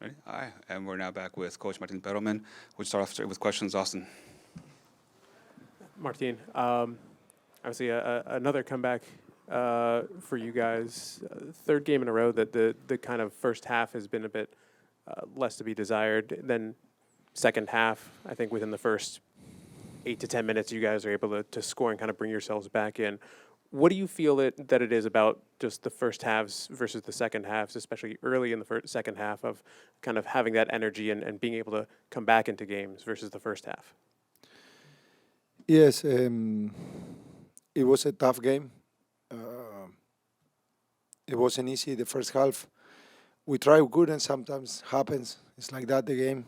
Ready? Hi, and we're now back with Coach Martín Perelman. We'll start off with questions. Austin. Martín, obviously another comeback for you guys. Third game in a row that the kind of first half has been a bit less to be desired. Then second half, I think within the first 8 to 10 minutes, you guys are able to score and kind of bring yourselves back in. What do you feel that it is about just the first halves versus the second halves, especially early in the second half, of kind of having that energy and being able to come back into games versus the first half? Yes, it was a tough game. It wasn't easy the first half. We try good and sometimes happens. It's like that, the game.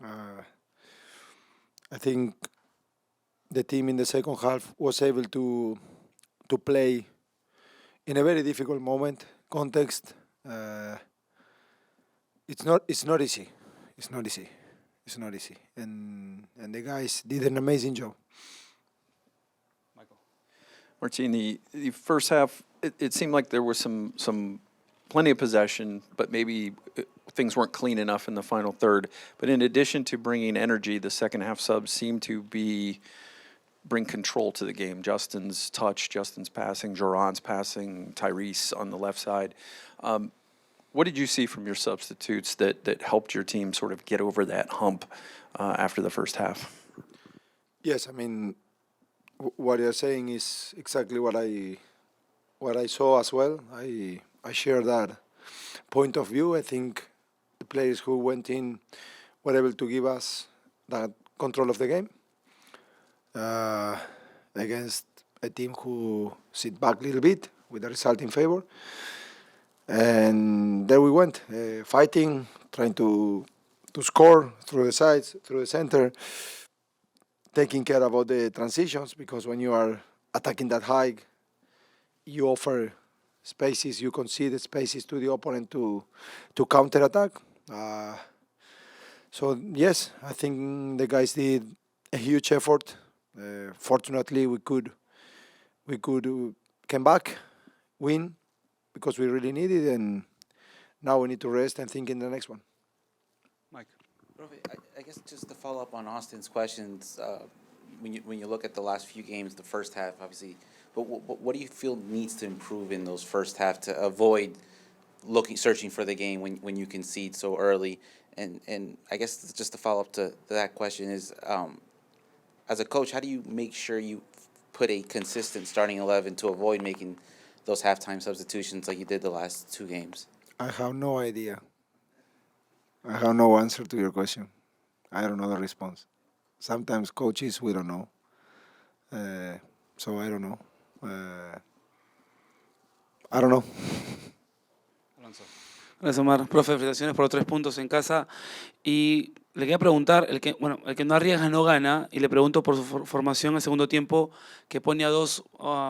I think the team in the second half was able to play in a very difficult context. It's not easy. It's not easy. And the guys did an amazing job. Martín, the first half, it seemed like there was some plenty of possession, but maybe things weren't clean enough in the final third. But in addition to bringing energy, the second half subs seemed to bring control to the game. Justin's touch, Justin's passing, Joran's passing, Tyrese on the left side. What did you see from your substitutes that helped your team sort of get over that hump after the first half? Yes, I mean, what you're saying is exactly what I saw as well. I share that point of view. I think the players who went in were able to give us that control of the game against a team who sit back a little bit with the result in favor. And there we went, fighting, trying to score through the sides, through the center, taking care about the transitions, because when you are attacking that high, you offer spaces, you concede spaces to the opponent to counter-attack. So yes, I think the guys did a huge effort. Fortunately, we could come back, win, because we really need it, and now we need to rest and think in the next one. Mike. Profe, I guess just to follow up on Austin's questions, when you look at the last few games, the first half, obviously, but what do you feel needs to improve in those first half to avoid searching for the game when you concede so early? And I guess just to follow up to that question is, as a coach, how do you make sure you put a consistent starting 11 to avoid making those halftime substitutions like you did the last two games? I have no idea. I have no answer to your question. I don't know the response. Sometimes coaches, we don't know. So I don't know. I don't know. Alonso. Gracias, Omar. Profe, felicitaciones por los 3 puntos en casa. Y le quería preguntar, el que no arriesga no gana, y le pregunto por su formación en el segundo tiempo, que pone a 2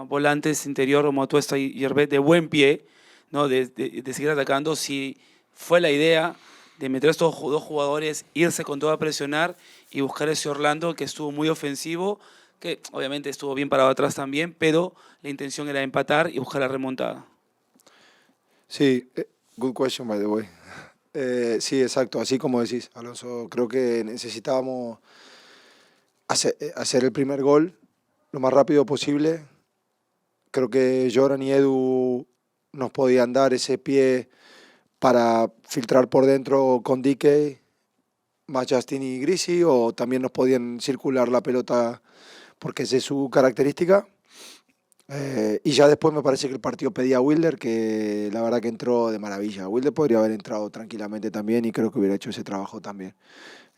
volantes interior, como Atuesta y Herbet, de buen pie, ¿no? de seguir atacando. Si fue la idea de meter a estos 2 jugadores, irse con todo a presionar y buscar ese Orlando que estuvo muy ofensivo, que obviamente estuvo bien parado atrás también, pero la intención era empatar y buscar la remontada. Sí, good question, by the way. Sí, exacto, así como decís, Alonso. Creo que necesitábamos hacer el primer gol lo más rápido posible. Creo que Joran y Edu nos podían dar ese pie para filtrar por dentro con Dique, más Justin y Grisi, o también nos podían circular la pelota porque esa es su característica. Y ya después me parece que el partido pedía a Wilder, que la verdad que entró de maravilla. Wilder podría haber entrado tranquilamente también y creo que hubiera hecho ese trabajo también.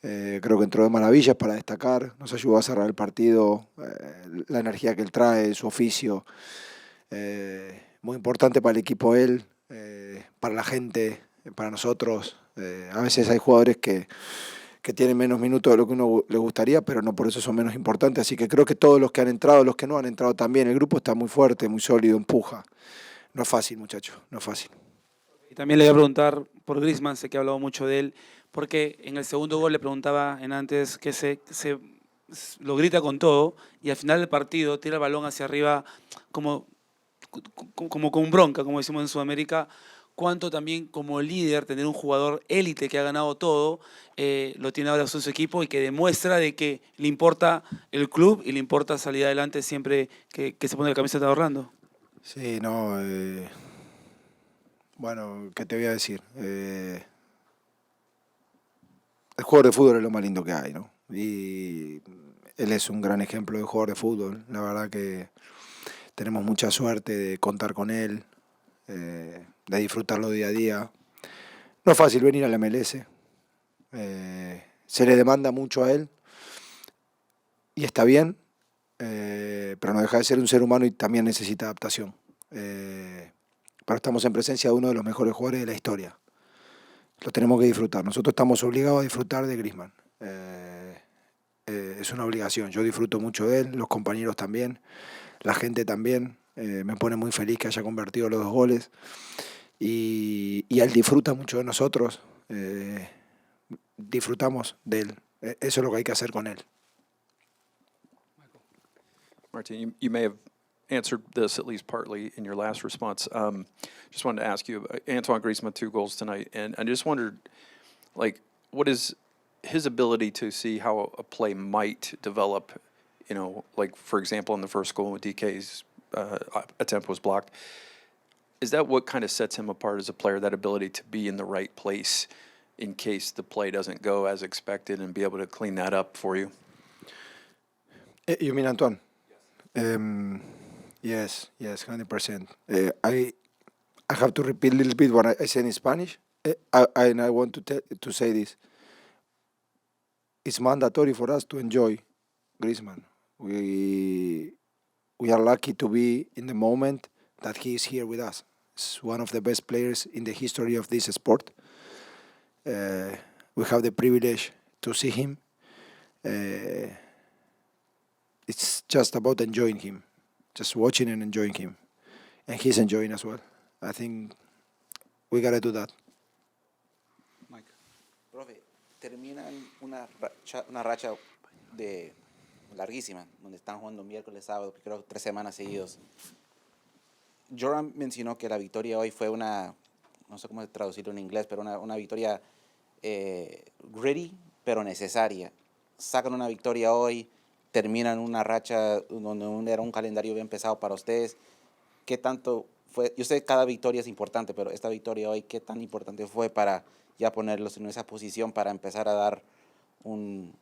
Creo que entró de maravilla para destacar, nos ayudó a cerrar el partido, la energía que él trae, su oficio, muy importante para el equipo él, para la gente, para nosotros. A veces hay jugadores que tienen menos minutos de lo que uno le gustaría, pero no por eso son menos importantes. Así que creo que todos los que han entrado, los que no han entrado también, el grupo está muy fuerte, muy sólido, empuja. No es fácil, muchachos, no es fácil. Y también le voy a preguntar por Griezmann, sé que ha hablado mucho de él, porque en el segundo gol le preguntaba en antes que se lo grita con todo y al final del partido tira el balón hacia arriba como con bronca, como decimos en Sudamérica. cuánto también como líder tener un jugador élite que ha ganado todo, lo tiene ahora en su equipo y que demuestra de que le importa el club y le importa salir adelante siempre que se pone la camiseta de Orlando. Sí, no. Bueno, ¿qué te voy a decir? El jugador de fútbol es lo más lindo que hay, ¿no? Y él es un gran ejemplo de jugador de fútbol. La verdad que tenemos mucha suerte de contar con él, de disfrutarlo día a día. No es fácil venir a la MLS. Se le demanda mucho a él y está bien, pero no deja de ser un ser humano y también necesita adaptación. Pero estamos en presencia de uno de los mejores jugadores de la historia. Lo tenemos que disfrutar. Nosotros estamos obligados a disfrutar de Griezmann. Es una obligación. Yo disfruto mucho de él, los compañeros también, la gente también. Me pone muy feliz que haya convertido los 2 goles. Y él disfruta mucho de nosotros. Disfrutamos de él. Eso es lo que hay que hacer con él. Martin, you may have answered this at least partly in your last response. Just wanted to ask you, Antoine Griezmann, 2 goals tonight, and I just wondered, like, what is his ability to see how a play might develop, you know, like, for example, in the first goal when DK's attempt was blocked. Is that what kind of sets him apart as a player, that ability to be in the right place in case the play doesn't go as expected and be able to clean that up for you? You mean Antoine? Yes, 100%. I have to repeat a little bit what I said in Spanish, and I want to say this. It's mandatory for us to enjoy Griezmann. We are lucky to be in the moment that he is here with us. He's one of the best players in the history of this sport. We have the privilege to see him. It's just about enjoying him, just watching and enjoying him. And he's enjoying as well. I think we got to do that. Mike. Profe, terminan una racha de larguísima, donde están jugando miércoles, sábado, creo 3 semanas seguidos. Joran mencionó que la victoria hoy fue una, no sé cómo traducirlo en inglés, pero una victoria gritty, pero necesaria. Sacan una victoria hoy, terminan una racha donde era un calendario bien pesado para ustedes. ¿Qué tanto fue? Yo sé que cada victoria es importante, pero esta victoria hoy, ¿qué tan importante fue para ya ponerlos en esa posición para empezar a dar un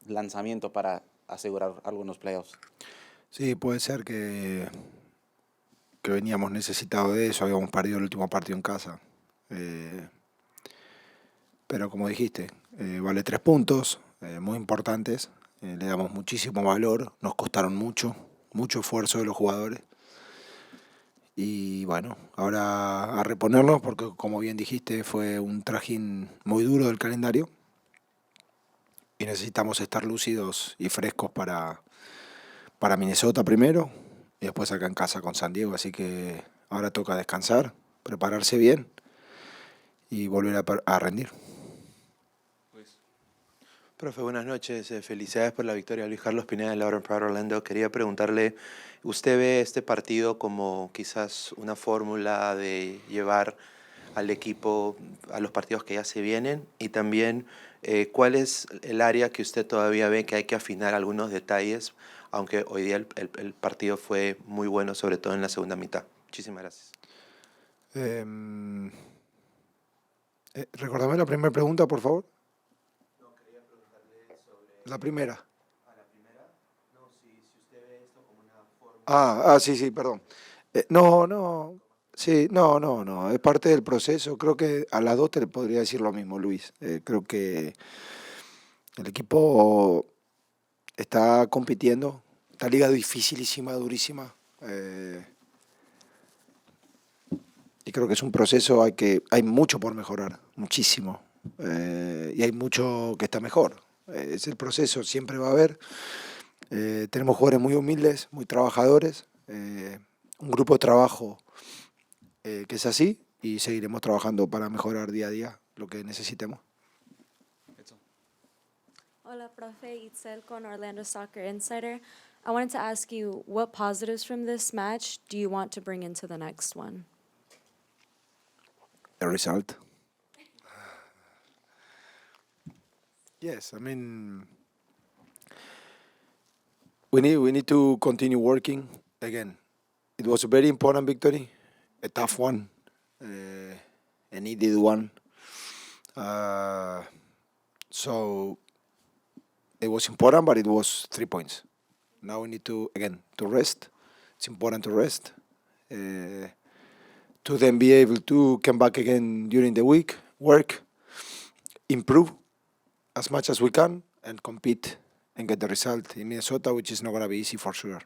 lanzamiento para asegurar algo en los playoffs? Sí, puede ser que veníamos necesitados de eso, habíamos perdido el último partido en casa. Pero como dijiste, vale 3 puntos, muy importantes, le damos muchísimo valor, nos costaron mucho esfuerzo de los jugadores. Y bueno, ahora a reponernos porque como bien dijiste fue un trajín muy duro del calendario y necesitamos estar lúcidos y frescos para Minnesota primero y después acá en casa con San Diego, así que ahora toca descansar, prepararse bien y volver a rendir. Profe, buenas noches. Felicidades por la victoria. Luis Carlos Pineda de Lauren Proud Orlando. Quería preguntarle, ¿usted ve este partido como quizás una fórmula de llevar al equipo a los partidos que ya se vienen? Y también, ¿cuál es el área que usted todavía ve que hay que afinar algunos detalles? Aunque hoy día el partido fue muy bueno, sobre todo en la segunda mitad. Muchísimas gracias. Recordame la primera pregunta, por favor. La primera. ¿A la primera? No, si usted ve esto como una fórmula. Sí, perdón. No. Es parte del proceso. Creo que a las 2 te podría decir lo mismo, Luis. Creo que el equipo está compitiendo. Esta liga dificilísima, durísima. Y creo que es un proceso, hay mucho por mejorar, muchísimo. Y hay mucho que está mejor. Es el proceso, siempre va a haber. Tenemos jugadores muy humildes, muy trabajadores, un grupo de trabajo que es así y seguiremos trabajando para mejorar día a día lo que necesitemos. Hola, profe. Itzel con Orlando Soccer Insider. I wanted to ask you, what positives from this match do you want to bring into the next one? a result. Yes, I mean, we need to continue working. Again, it was a very important victory, a tough one, a needed one. So it was important, but it was 3 points. Now we need to rest. It's important to rest. To then be able to come back again during the week, work, improve as much as we can, and compete and get the result in Minnesota, which is not going to be easy for sure.